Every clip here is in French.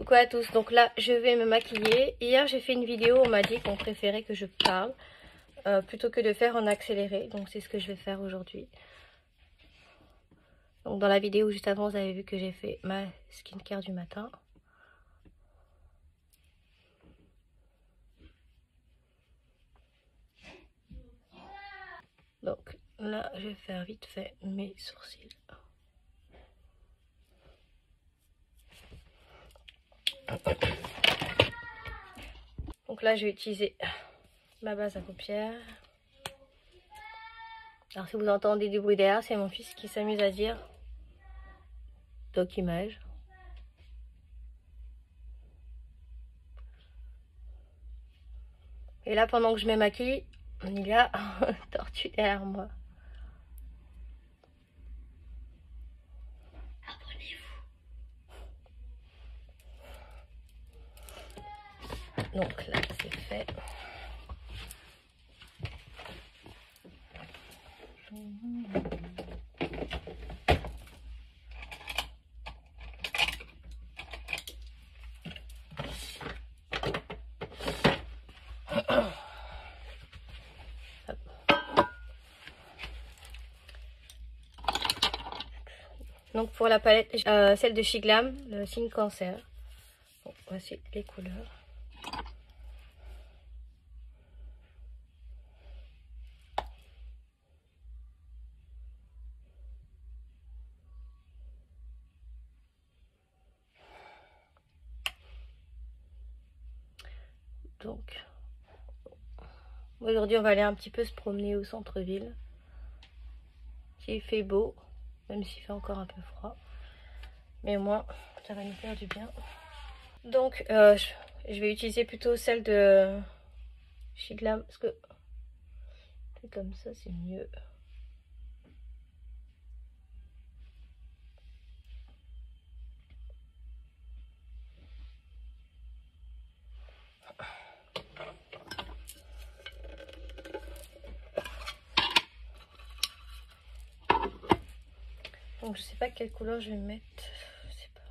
Coucou à tous, donc là je vais me maquiller. Hier j'ai fait une vidéo, on m'a dit qu'on préférait que je parle plutôt que de faire en accéléré. Donc c'est ce que je vais faire aujourd'hui. Donc dans la vidéo juste avant vous avez vu que j'ai fait ma skincare du matin. Donc là je vais faire vite fait mes sourcils. Donc là je vais utiliser ma base à paupières. Alors si vous entendez du bruit derrière, c'est mon fils qui s'amuse à dire Doc Image. Et là pendant que je me maquille, il y a un tortue derrière moi. Donc là c'est fait. Donc pour la palette, celle de Chez Glam, le signe cancer. Bon, voici les couleurs. Donc aujourd'hui on va aller un petit peu se promener au centre-ville. Il fait beau, même s'il fait encore un peu froid. Mais au moins ça va nous faire du bien. Donc je vais utiliser plutôt celle de Chez Glam parce que c'est comme ça, c'est mieux. Donc je sais pas quelle couleur je vais mettre. Je sais pas.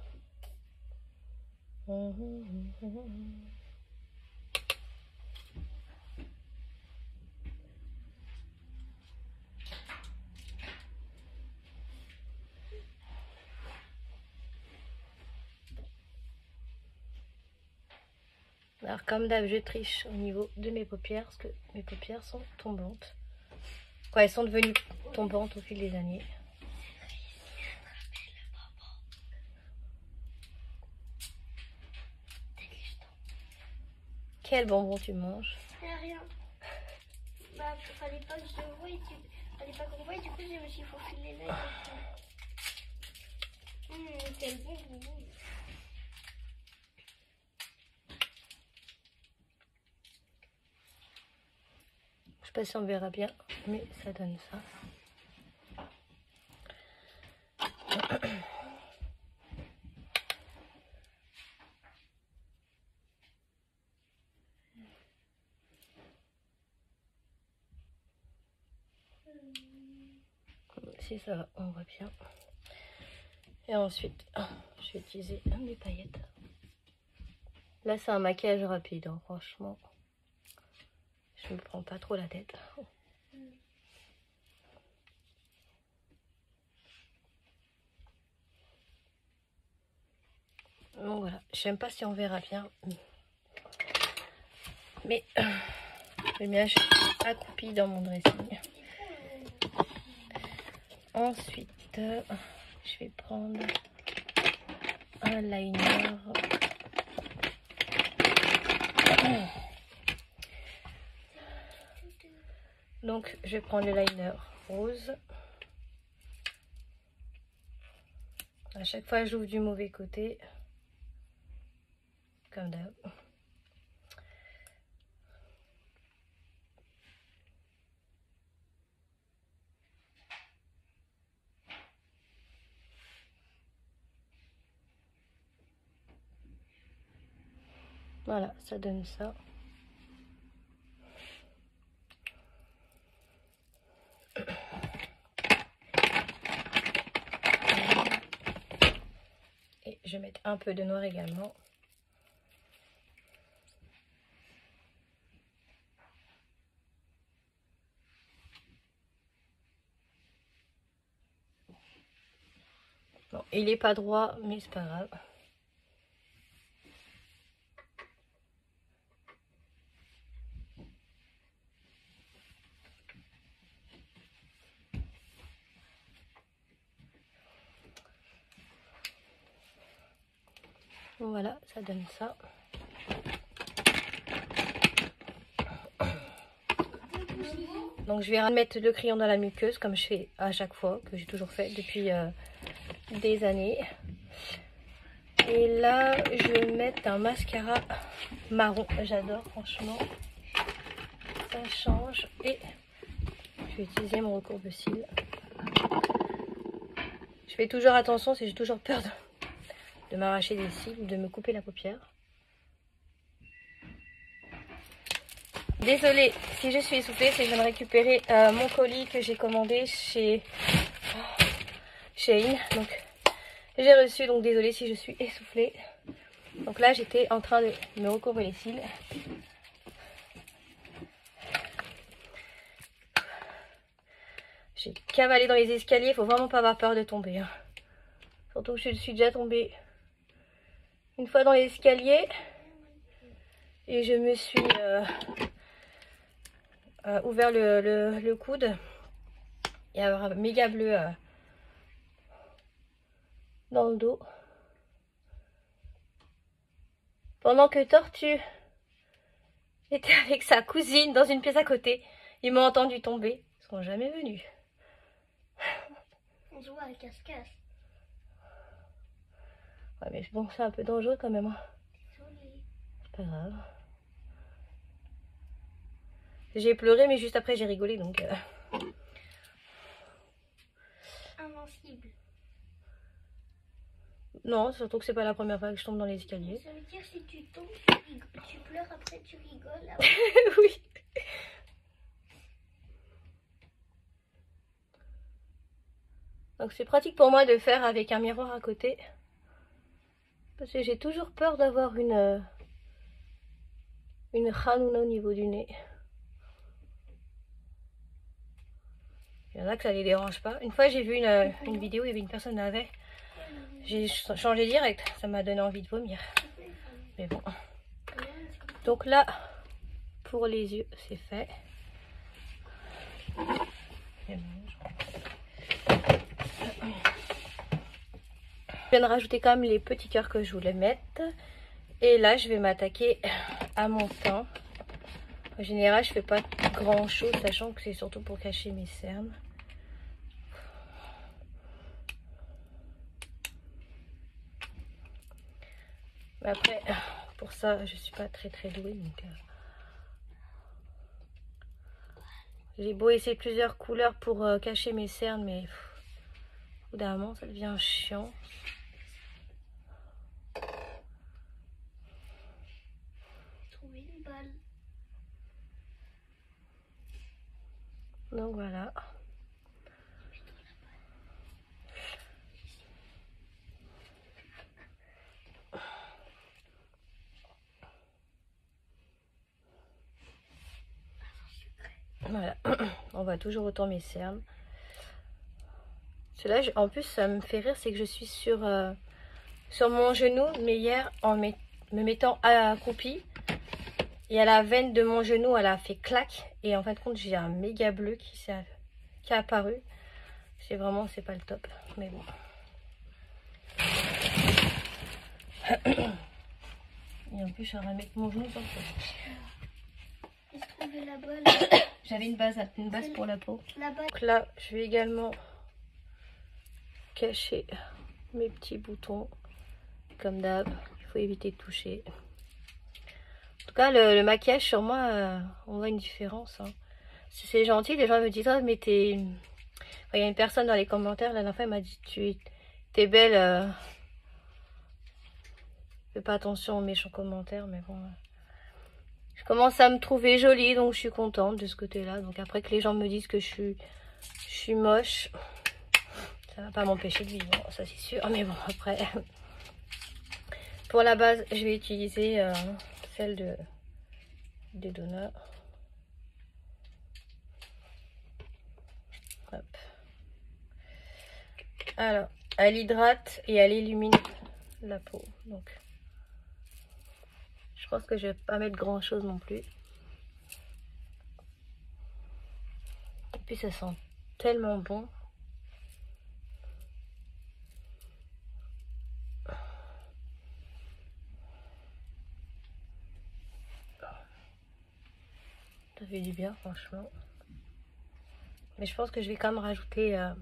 Alors comme d'hab je triche au niveau de mes paupières parce que mes paupières sont tombantes. Quoi, elles sont devenues tombantes au fil des années. Quel bonbon tu manges? Rien. Bah, fallait pas que je voie, fallait pas qu'on voie, du coup, je me suis faufilé là. Quel bon bonbon. Je sais pas si on verra bien, mais ça donne ça. Si ça va, on voit bien. Et ensuite, je vais utiliser des paillettes. Là, c'est un maquillage rapide, hein, franchement. Je me prends pas trop la tête. Donc voilà, je sais même pas si on verra bien. Mais je bien, je suis accroupie dans mon dressing. Ensuite, je vais prendre un liner. Donc, je vais prendre le liner rose. À chaque fois, j'ouvre du mauvais côté. Comme d'hab. Voilà, ça donne ça. Et je vais mettre un peu de noir également. Non, il est pas droit, mais c'est pas grave. Voilà, ça donne ça. Donc je vais remettre le crayon dans la muqueuse comme je fais à chaque fois, que j'ai toujours fait depuis des années. Et là, je vais mettre un mascara marron. J'adore, franchement. Ça change. Et je vais utiliser mon recourbe-cils. Je fais toujours attention, si j'ai toujours peur de m'arracher des cils ou de me couper la paupière. Désolée si je suis essoufflée, c'est que je viens de récupérer mon colis que j'ai commandé chez Shein. Donc j'ai reçu, donc désolée si je suis essoufflée. Donc là j'étais en train de me recourber les cils. J'ai cavalé dans les escaliers, il faut vraiment pas avoir peur de tomber. Hein. Surtout que je suis déjà tombée une fois dans l'escalier et je me suis ouvert le coude. Il y a un méga bleu dans le dos. Pendant que Tortue était avec sa cousine dans une pièce à côté, ils m'ont entendu tomber. Ils sont jamais venus. On joue à casse-casse. Ouais, mais bon, c'est un peu dangereux quand même. Hein. Désolée. C'est pas grave. J'ai pleuré, mais juste après j'ai rigolé, donc... Invincible. Non, surtout que c'est pas la première fois que je tombe dans les escaliers. Ça veut dire si tu tombes, tu pleures, après tu rigoles. Ah Oui. Donc c'est pratique pour moi de faire avec un miroir à côté. Parce que j'ai toujours peur d'avoir une ranouna au niveau du nez. Il y en a que ça les dérange pas. Une fois j'ai vu une vidéo, il y avait une personne avec. J'ai changé direct, ça m'a donné envie de vomir. Mais bon. Donc là, pour les yeux, c'est fait. Je viens de rajouter quand même les petits cœurs que je voulais mettre. Et là, je vais m'attaquer à mon teint. En général, je fais pas grand chose, sachant que c'est surtout pour cacher mes cernes. Mais après, pour ça, je suis pas très douée. Donc, j'ai beau essayer plusieurs couleurs pour cacher mes cernes, mais au bout d'un moment, ça devient chiant. trouvé une balle. Donc voilà. Voilà, on voit toujours autant mes cernes. Cela, en plus, ça me fait rire, c'est que je suis sur mon genou, mais hier, en me mettant accroupie, et à la veine de mon genou, elle a fait clac. Et en fin de compte, j'ai un méga bleu qui a apparu. C'est vraiment, c'est pas le top, mais bon. Et en plus, je vais remettre mon genou sur le J'ai trouvé la balle. J'avais une base pour la peau. La balle. Donc là, je vais également cacher mes petits boutons. Comme d'hab, il faut éviter de toucher. En tout cas, le maquillage sur moi, on voit une différence. Hein. C'est gentil, les gens me disent, oh, mais t'es... Enfin, il y a une personne dans les commentaires, la dernière fois, elle m'a dit, t'es belle. Fais pas attention aux méchants commentaires, mais bon... Je commence à me trouver jolie, donc je suis contente de ce côté-là. Donc après que les gens me disent que je suis moche, ça va pas m'empêcher de vivre, ça c'est sûr. Mais bon, après, pour la base, je vais utiliser celle des donuts. Hop. Alors, elle hydrate et elle illumine la peau. Donc je pense que je vais pas mettre grand chose non plus. Et puis ça sent tellement bon. Ça fait du bien franchement. Mais je pense que je vais quand même rajouter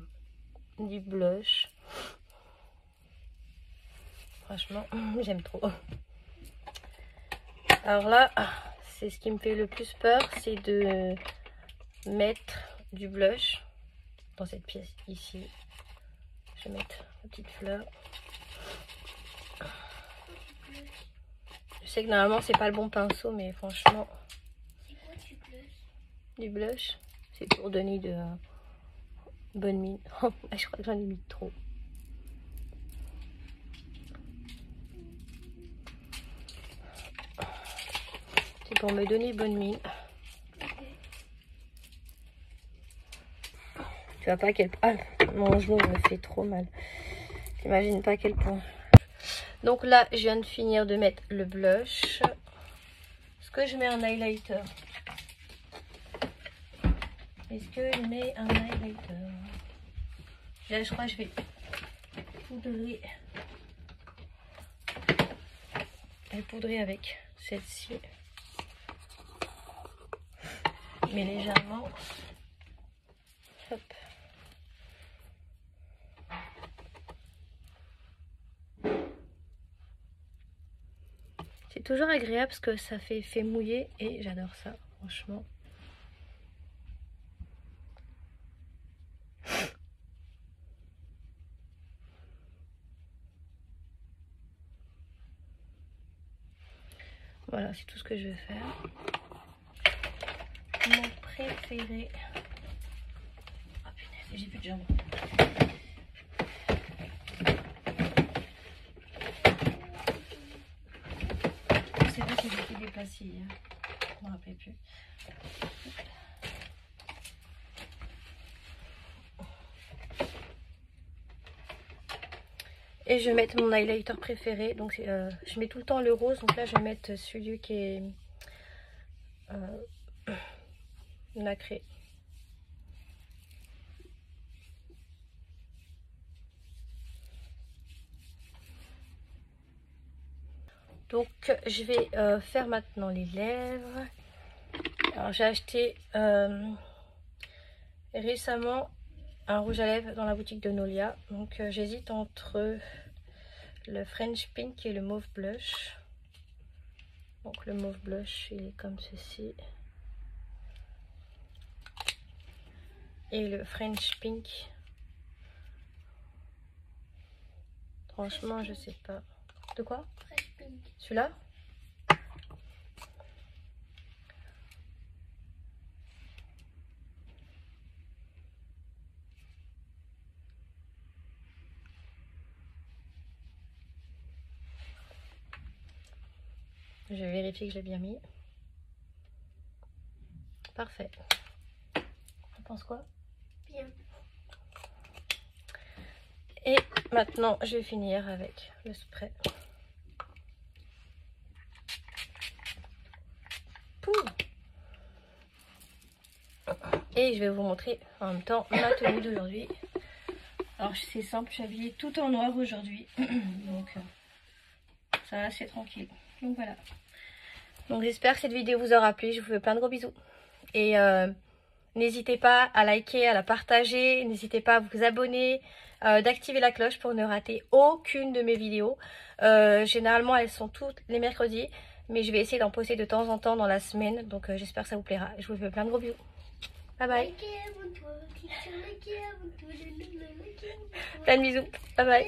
du blush. Franchement, j'aime trop. Alors là, c'est ce qui me fait le plus peur, c'est de mettre du blush dans cette pièce ici. Je vais mettre une petite fleur. Je sais que normalement c'est pas le bon pinceau, mais franchement... C'est quoi du blush? Du blush, c'est pour donner de bonne mine. Oh, je crois que j'en ai mis trop. C'est pour me donner bonne mine. Tu vois pas à quel point... Ah, mon genou me fait trop mal. T'imagines pas à quel point. Donc là, je viens de finir de mettre le blush. Est-ce que je mets un highlighter? Est-ce que je mets un highlighter? Là, je crois que je vais poudrer. Je vais poudrer avec celle-ci. Mais légèrement. Hop. C'est toujours agréable parce que ça fait effet mouillé et j'adore ça, franchement. Voilà, c'est tout ce que je vais faire. Mon préféré. Ah punaise, j'ai plus de jambes. C'est vrai que j'ai été déplacée hier. Je ne me rappelle plus. Et je vais mettre mon highlighter préféré. Donc je mets tout le temps le rose. Donc là je vais mettre celui qui est nacré. Donc je vais faire maintenant les lèvres. Alors j'ai acheté récemment un rouge à lèvres dans la boutique de Nolia. Donc j'hésite entre le French Pink et le Mauve Blush. Donc le Mauve Blush il est comme ceci. Et le French Pink. Franchement je sais pas. De quoi? Fresh Pink. Celui-là? Je vais vérifier que je l'ai bien mis. Parfait. Tu penses quoi? Bien. Et maintenant, je vais finir avec le spray. Pouh. Et je vais vous montrer en même temps ma tenue d'aujourd'hui. Alors c'est simple, je suis habillée tout en noir aujourd'hui. Donc ça va, c'est tranquille. Donc voilà. Donc j'espère que cette vidéo vous aura plu. Je vous fais plein de gros bisous. Et n'hésitez pas à liker, à la partager. N'hésitez pas à vous abonner, d'activer la cloche pour ne rater aucune de mes vidéos. Généralement elles sont toutes les mercredis. Mais je vais essayer d'en poster de temps en temps dans la semaine. Donc j'espère que ça vous plaira. Je vous fais plein de gros bisous. Bye bye. Plein de bisous. Bye bye.